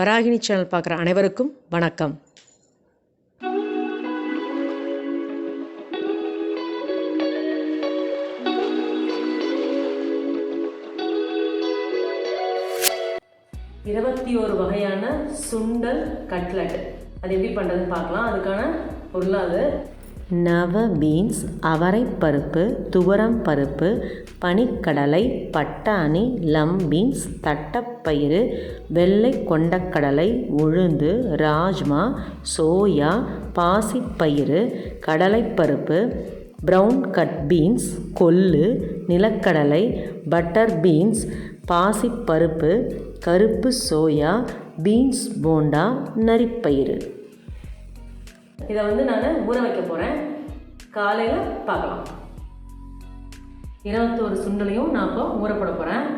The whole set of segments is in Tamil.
வராகினி சேனல் பார்க்குற அனைவருக்கும் வணக்கம். இருபத்தி ஒரு வகையான சுண்டல் கட்லெட் அது எப்படி பண்ணுறதுன்னு பார்க்கலாம். அதுக்கான பொருளாது நவ பீன்ஸ், அவரைப்பருப்பு, துவரம் பருப்பு, பனிக்கடலை, பட்டாணி, லம் பீன்ஸ், தட்டப்பயிறு, வெள்ளை கொண்டக்கடலை, உளுந்து, ராஜ்மா, சோயா, பாசிப்பயிறு, கடலைப்பருப்பு, ப்ரௌன் கட் பீன்ஸ், கொள்ளு, நிலக்கடலை, பட்டர் பீன்ஸ், பாசிப்பருப்பு, கருப்பு சோயா, பீன்ஸ் போண்டா, நரிப்பயிறு. இதை நான் ஊற வைக்க போகிறேன். காலையில் பார்க்கலாம். 21 சுண்டலையும் நான் இப்போ ஊற போட போகிறேன்.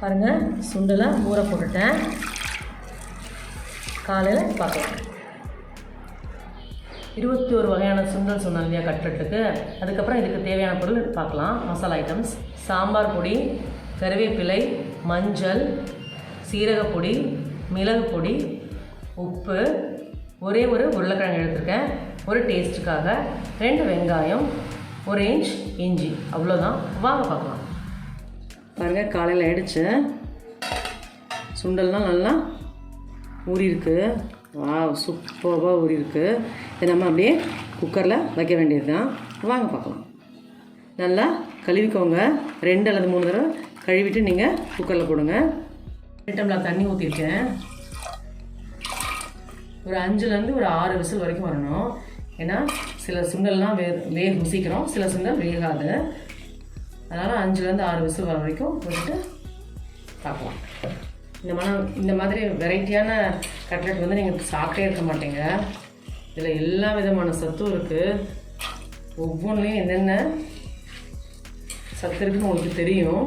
பாருங்கள், சுண்டலை ஊற போட்டுட்டேன். காலையில் பார்க்கலாம். 21 வகையான சுண்டல் சொன்னோம் இல்லையா கட்லெட்டுக்கு. அதுக்கப்புறம் இதுக்கு தேவையான பொருள் பார்க்கலாம். மசாலா ஐட்டம்ஸ்: சாம்பார் பொடி, கருவேப்பிலை, மஞ்சள், சீரகப்பொடி, மிளகு பொடி, உப்பு, ஒரே ஒரு உருளைக்கிழங்கு எடுத்துருக்கேன் ஒரு டேஸ்ட்டுக்காக, 2 வெங்காயம், 1 இன்ச் இஞ்சி, அவ்வளோதான். வாங்க பார்க்கலாம். பாருங்கள், காலையில் ஆயிடுச்சு. சுண்டல்லாம் நல்லா ஊறியிருக்கு. வா, சூப்பராக ஊறியிருக்கு. இதை நம்ம அப்படியே குக்கரில் வைக்க வேண்டியது தான். வாங்க பார்க்கலாம். நல்லா கழுவிக்கோங்க. 2 அல்லது 3 தடவை கழுவிட்டு நீங்கள் குக்கரில் போடுங்க. 2 டம்ளர் தண்ணி ஊற்றிருக்கேன். ஒரு 5லேருந்து ஒரு 6 விசில் வரைக்கும் வரணும். ஏன்னா சில சுண்டல்லாம் வேகும் சீக்கிரம், சில சுண்டல் வேகாது. அதனால் 5லேருந்து 6 விசில் வர வரைக்கும் விட்டுட்டு பார்க்கலாம். இந்த மாதிரி வெரைட்டியான கட்லெட் நீங்கள் சாப்பிட்டே இருக்க மாட்டீங்க. இதில் எல்லா விதமான சத்தும் இருக்குது. ஒவ்வொன்றுலேயும் என்னென்ன சத்து இருக்குதுன்னு உங்களுக்கு தெரியும்.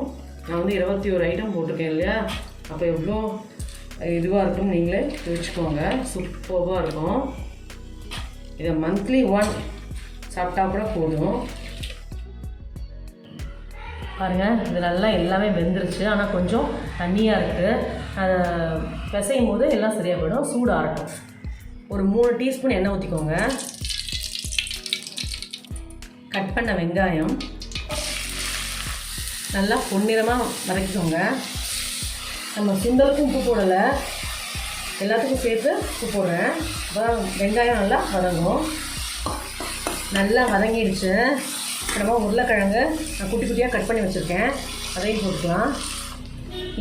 நான் 21 ஐட்டம் போட்டிருக்கேன் இல்லையா, அப்போ எவ்வளோ இதுவாக இருக்குன்னு நீங்களே யோசிச்சுக்கோங்க. சூப்பராக இருக்கும். இதை மந்த்லி 1 சாப்பிட்டா கூட போதும். பாருங்கள், இது நல்லா எல்லாமே வெந்துருச்சு. ஆனால் கொஞ்சம் தண்ணியாக இருக்குது. அதை பிசையும் போது எல்லாம் சரியாக போயிடும். சூடு ஆறட்டும். ஒரு 3 டீஸ்பூன் எண்ணெய் ஊற்றிக்கோங்க. கட் பண்ண வெங்காயம் நல்லா பொன்னிறமாக வதக்கிக்கோங்க. நம்ம சுண்டலுக்கும் உப்பு போடலை, எல்லாத்துக்கும் சேர்த்து உப்பு போடுறேன். அப்புறம் வெங்காயம் நல்லா வதங்கும். நல்லா வதங்கிடுச்சு. அப்புறமா உருளைக்கிழங்கு நான் குட்டி குட்டியாக கட் பண்ணி வச்சுருக்கேன், அதையும் போட்டுக்கலாம்.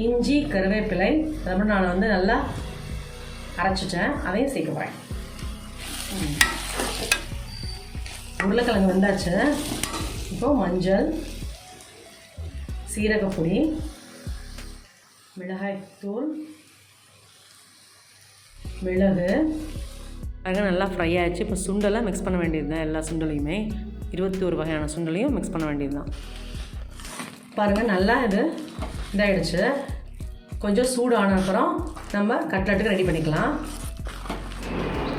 இஞ்சி, கருவேப்பிலை, அதுக்கப்புறம் நான் நல்லா அரைச்சிட்டேன், அதையும் சேர்க்க போகிறேன். உருளைக்கிழங்கு வந்தாச்சு. இப்போது மஞ்சள், சீரகப்பொடி, மிளகாய்த்தூள், மிளகு, அழகாக நல்லா ஃப்ரை ஆகிடுச்சு. இப்போ சுண்டலை மிக்ஸ் பண்ண வேண்டியது தான். எல்லா சுண்டலையுமே 21 வகையான சுண்டலையும் மிக்ஸ் பண்ண வேண்டியது தான். பாருங்கள், நல்லா இதாகிடுச்சு. கொஞ்சம் சூடு ஆன அப்புறம் நம்ம கட்லெட்டுக்கு ரெடி பண்ணிக்கலாம்.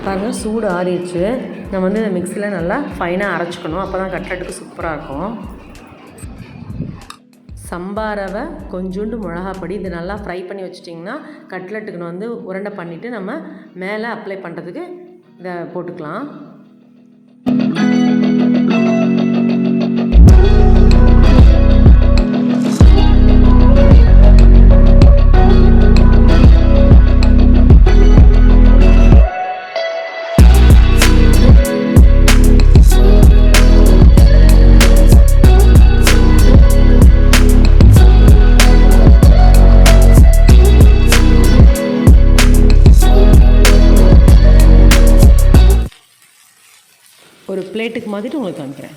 பாருங்கள், சூடு ஆறிடுச்சு. நம்ம இந்த மிக்ஸியில் நல்லா ஃபைனாக அரைச்சிக்கணும். அப்போ தான் கட்லெட்டுக்கு சூப்பராக இருக்கும். சம்பா ரவை, கொஞ்சோண்டு மிளகாப்பொடி, இது நல்லா ஃப்ரை பண்ணி வச்சிட்டிங்கன்னா கட்லெட்டுக்கு உருண்டை பண்ணிவிட்டு நம்ம மேலே அப்ளை பண்ணுறதுக்கு இதை போட்டுக்கலாம். ஒரு பிளேட்டுக்கு மாற்றிட்டு உங்களுக்கு காமிக்கிறேன்.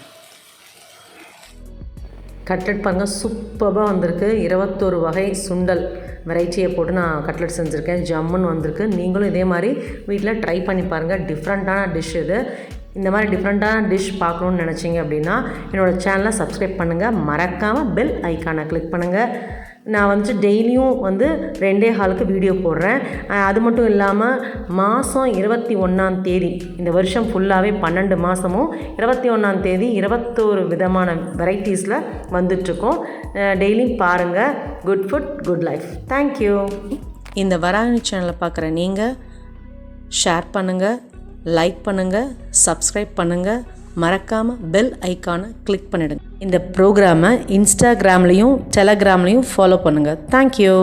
கட்லெட் பாருங்கள், சூப்பராக வந்திருக்கு. 21 வகை சுண்டல் வெரைட்டியை போட்டு நான் கட்லெட் செஞ்சுருக்கேன். ஜம்முன்னு வந்திருக்கு. நீங்களும் இதே மாதிரி வீட்டில் ட்ரை பண்ணி பாருங்கள். டிஃப்ரெண்ட்டான டிஷ் இது. இந்த மாதிரி டிஃப்ரெண்ட்டான டிஷ் பார்க்கணுன்னு நினச்சிங்க அப்படின்னா என்னோடய சேனலை சப்ஸ்கிரைப் பண்ணுங்கள். மறக்காமல் பெல் ஐக்கானை கிளிக் பண்ணுங்கள். நான் வந்துட்டு டெய்லியும் 2:15 வீடியோ போடுறேன். அது மட்டும் இல்லாமல் மாதம் 21ஆம் தேதி இந்த வருஷம் ஃபுல்லாகவே 12 மாதமும் 21ஆம் தேதி 21 விதமான வெரைட்டிஸில் வந்துட்ருக்கோம். டெய்லியும் பாருங்கள். Good food good life. Thank you. இந்த வராணி சேனலை பார்க்குற நீங்கள் ஷேர் பண்ணுங்கள், லைக் பண்ணுங்கள், சப்ஸ்கிரைப் பண்ணுங்கள். மறக்காமல் பெல் ஐக்கானை கிளிக் பண்ணிடுங்க. இந்த ப்ரோக்ராமை இன்ஸ்டாகிராம்லேயும் டெலகிராம்லேயும் ஃபாலோ பண்ணுங்கள். தேங்க்யூ.